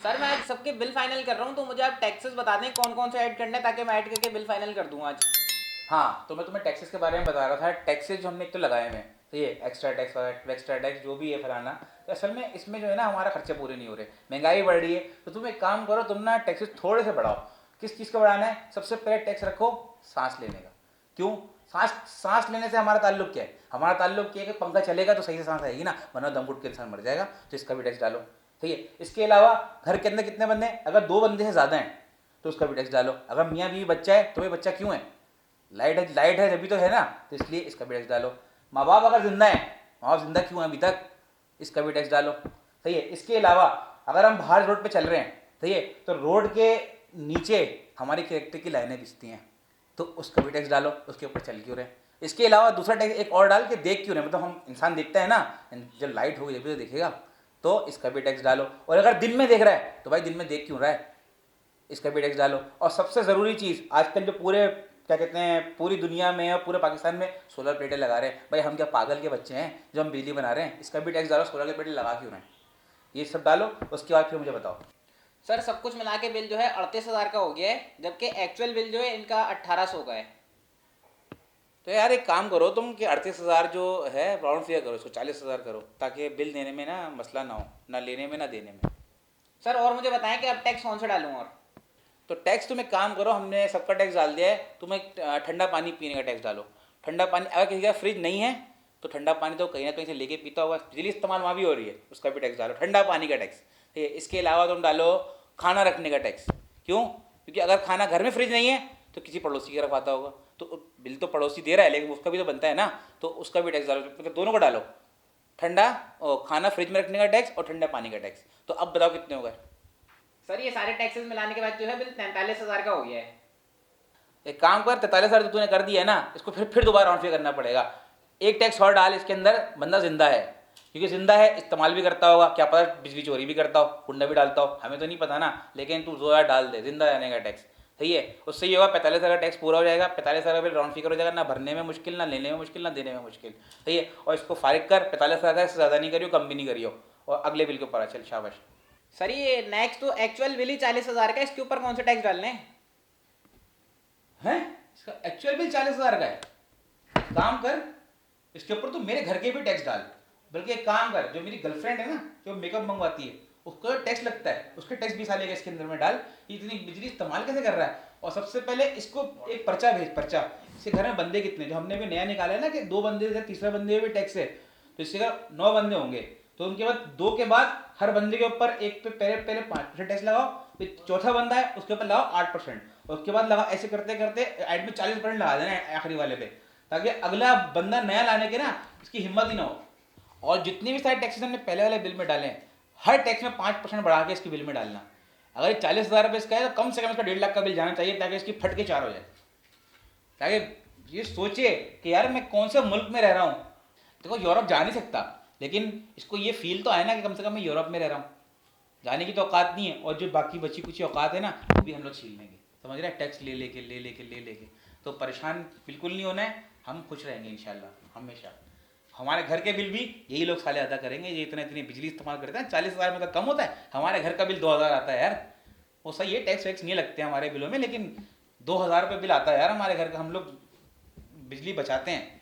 Sir मैं आज सबके बिल फाइनल कर रहा हूँ, तो मुझे आप टैक्सेस बता दें कौन कौन से ऐड करने हैं, ताकि मैं ऐड करके बिल फाइनल कर दूँ आज। हाँ, तो मैं तुम्हें टैक्सेस के बारे में बता रहा था। टैक्सेस जो हमने एक तो लगाए हुए हैं, तो ये एक्स्ट्रा टैक्स जो भी है फलाना, तो असल में इसमें जो है ना हमारा खर्चे पूरे नहीं हो रहे, महंगाई बढ़ रही है। तो तुम एक काम करो, तुम ना टैक्सेस थोड़े से बढ़ाओ। किस चीज़ का बढ़ाना है? सबसे पहले टैक्स रखो सांस लेने का। क्यों? सांस सांस लेने से हमारा ताल्लुक क्या है? हमारा ताल्लुक क्या है कि पंखा चलेगा तो सही से सांस आएगी ना, वरना दम घुट के इंसान मर जाएगा। तो इसका भी टैक्स डालो। ठीक है। इसके अलावा घर के अंदर कितने बंदे हैं? अगर 2 बंदे से ज़्यादा हैं तो उसका भी टैक्स डालो। अगर मियाँ बीवी बच्चा है तो भाई बच्चा क्यों है? लाइट है जब भी तो है ना, तो इसलिए इसका भी टैक्स डालो। माँ बाप अगर जिंदा है, माँ बाप जिंदा क्यों है अभी तक? इसका भी टैक्स डालो। सही है। इसके अलावा अगर हम बाहर रोड पे चल रहे हैं, सही है, तो रोड के नीचे हमारी कैरेक्टर की लाइनें खिंचती हैं, तो उसका भी टैक्स डालो। उसके ऊपर चल क्यों रहे? इसके अलावा दूसरा टैक्स एक और डाल के देख क्यों रहे? मतलब हम इंसान देखता है ना, जब लाइट होगी जब भी तो देखेगा, तो इसका भी टैक्स डालो। और अगर दिन में देख रहा है तो भाई दिन में देख क्यों रहा है? इसका भी टैक्स डालो। और सबसे ज़रूरी चीज़, आजकल जो पूरे क्या कहते हैं पूरी दुनिया में और पूरे पाकिस्तान में सोलर प्लेटें लगा रहे हैं, भाई हम क्या पागल के बच्चे हैं जो हम बिजली बना रहे हैं? इसका भी टैक्स डालो। सोलर के प्लेटें लगा क्यों रहे हैं? ये सब डालो। उसके बाद फिर मुझे बताओ। सर सब कुछ मिला के बिल जो है 38,000 का हो गया है, जबकि एक्चुअल बिल जो है इनका 1800 का है। तो यार एक काम करो तुम कि 38,000 जो है राउंड फिगर करो, इसको 40,000 करो, ताकि बिल देने में ना मसला ना हो, ना लेने में ना देने में। सर और मुझे बताएं कि अब टैक्स कौन सा डालूं और। तो टैक्स तुम एक काम करो, हमने सबका टैक्स डाल दिया है, तुम एक ठंडा पानी पीने का टैक्स डालो। ठंडा पानी अगर किसी का फ्रिज नहीं है तो ठंडा पानी तो कहीं ना कहीं से लेके पीता होगा, बिजली इस्तेमाल वहाँ भी हो रही है, उसका भी टैक्स डालो, ठंडा पानी का टैक्स। ठीक है। इसके अलावा तुम डालो खाना रखने का टैक्स। क्यों? क्योंकि अगर खाना घर में फ्रिज नहीं है तो किसी पड़ोसी के रखवाता होगा, तो बिल तो पड़ोसी दे रहा है लेकिन उसका भी तो बनता है ना, तो उसका भी टैक्स डालो। तो दोनों का डालो, ठंडा और खाना फ्रिज में रखने का टैक्स और ठंडा पानी का टैक्स। तो अब बताओ कितने हो गए? सर ये सारे टैक्सेस मिलाने के बाद जो है बिल 43,000 का हो गया है। एक काम कर, 43,000 तो तूने कर दिया है ना, इसको फिर दोबारा राउंड फिगर करना पड़ेगा। एक टैक्स और डाल इसके अंदर, बंदा जिंदा है, क्योंकि जिंदा है इस्तेमाल भी करता होगा, क्या पता बिजली चोरी भी करता हो, कुंडा भी डालता हो, हमें तो नहीं पता ना, लेकिन तू 2,000 डाल दे जिंदा रहने का टैक्स। सही है। उससे ये होगा 45,000 का टैक्स पूरा हो जाएगा। 45,000 बिल राउंड फिगर हो जाएगा, ना भरने में मुश्किल, ना लेने में मुश्किल, ना देने में मुश्किल। सही है। और इसको फारिग कर, 45,000 से ज़्यादा नहीं करियो, कम भी नहीं करियो, और अगले बिल के ऊपर आ चल। शाबाश। सर ये नेक्स्ट तो एक्चुअल बिल ही 40,000 का है, इसके ऊपर कौन सा टैक्स डालने हैं? है, इसका एक्चुअल बिल 40,000 का है। काम कर, इसके ऊपर तो मेरे घर के भी टैक्स डाल। बल्कि एक काम कर, जो मेरी गर्लफ्रेंड है ना, जो मेकअप मंगवाती है, उसका टैक्स लगता है, उसके टैक्स भी सालेगा इसके अंदर में डाल। ये इतनी बिजली इस्तेमाल कैसे कर रहा है? और सबसे पहले इसको एक पर्चा भेज, पर्चा। इसके घर में बंदे कितने, जो हमने भी नया निकाला है ना कि 2 बंदे से तीसरा बंदे में भी टैक्स है, तो इससे अगर 9 बंदे होंगे तो उनके बाद 2 के बाद हर बंदे के ऊपर एक पे पहले पहले 5% टैक्स लगाओ, फिर चौथा बंदा है उसके ऊपर लगाओ 8%, और उसके बाद लगाओ, ऐसे करते करते एड में 40% लगा देना आखिरी वाले पे, ताकि अगला बंदा नया लाने के ना इसकी हिम्मत ही ना हो। और जितने भी सारे टैक्सेस हमने पहले वाले बिल में डाले हैं, हर टैक्स में 5% बढ़ा के इसके बिल में डालना। अगर ये 40,000 रुपये इसका है तो कम से कम इसका 1.5 लाख का बिल जाना चाहिए, ताकि इसकी फट के 4 हो जाए, ताकि ये सोचे कि यार मैं कौन से मुल्क में रह रहा हूँ। देखो यूरोप जा नहीं सकता, लेकिन इसको ये फील तो आए ना कि कम से कम मैं यूरोप में रह रहा हूँ। जाने की तो औकात नहीं है, और जो बाकी बची कुछ औकात है ना, वो भी हम लोग छीन लेंगे। समझ रहे हैं? टैक्स ले लेके तो परेशान बिल्कुल नहीं होना है, हम खुश रहेंगे इंशाल्लाह हमेशा। हमारे घर के बिल भी यही लोग साले अदा करेंगे, ये इतने इतनी बिजली इस्तेमाल करते हैं। 40,000 में तो कम होता है, हमारे घर का बिल 2,000 आता है यार। वो सही है, टैक्स वैक्स नहीं लगते हमारे बिलों में, लेकिन 2,000 रुपये बिल आता है यार हमारे घर का, हम लोग बिजली बचाते हैं।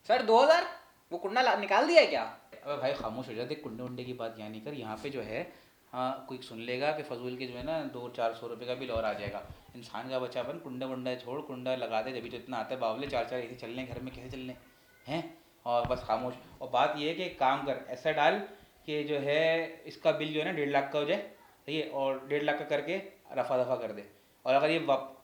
सर 2,000? वो कुंडा निकाल दिया है क्या? अबे भाई खामोश हो जाते, कुंडे उंडे की बात यहाँ नहीं कर। यहाँ पे जो है, हाँ कोई सुन लेगा कि फजूल के जो है ना 200-400 रुपये का बिल और आ जाएगा। इंसान का बच्चापन, कुंडा वुंडा छोड़, कुंडा लगा दे जब तो इतना आता है। बावले 4-4 ऐसे चलने घर में कैसे चलने हैं? और बस खामोश। और बात ये है कि एक काम कर, ऐसा डाल कि जो है इसका बिल जो है ना 1.5 लाख का हो जाए, सही है, और 1.5 लाख का करके रफा दफा कर दे। और अगर ये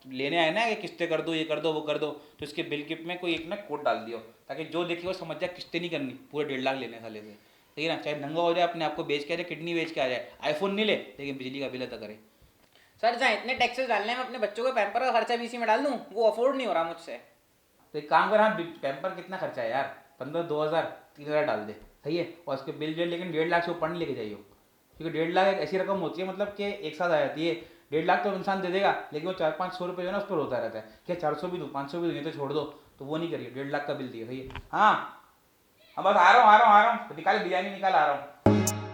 लेने आए ना कि किस्तें कर दो, ये कर दो, वो कर दो, तो इसके बिल के में कोई एक ना कोड डाल दियो, ताकि जो देखे वो समझ जाए किस्तें नहीं करनी, पूरे 1.5 लाख लेने साले से। ठीक है ना? चाहे नंगा हो जाए, अपने आप को बेच के आ जाए, किडनी बेच के आ जाए, आईफोन नहीं ले, लेकिन बिजली का बिल अदा करे। सर जहाँ इतने टैक्सेस डालने हैं, मैं अपने बच्चों के पैम्पर का खर्चा भी इसी में डाल दूँ? वो अफोर्ड नहीं हो रहा मुझसे। तो एक काम कर, हाँ पैम्पर कितना खर्चा है यार, 15, 2,000, 3,000 डाल दे, सही है। और उसके बिल जो है, लेकिन 1.5 लाख से ऊपर नहीं लेके जाइए, क्योंकि 1.5 लाख एक ऐसी रकम होती है, मतलब कि एक साथ आ जाती है। 1.5 लाख तो इंसान दे देगा, लेकिन वो 400-500 रुपये जो है ना उस पर होता रहता है, क्या 400 भी दूँ, 500 भी दूँ, तो छोड़ दो। तो वो नहीं करिए, 1.5 लाख का बिल दिए, सही है। हाँ, अब बस आ रहा हूँ, तो निकाल बिरयानी निकाल, आ रहा हूँ।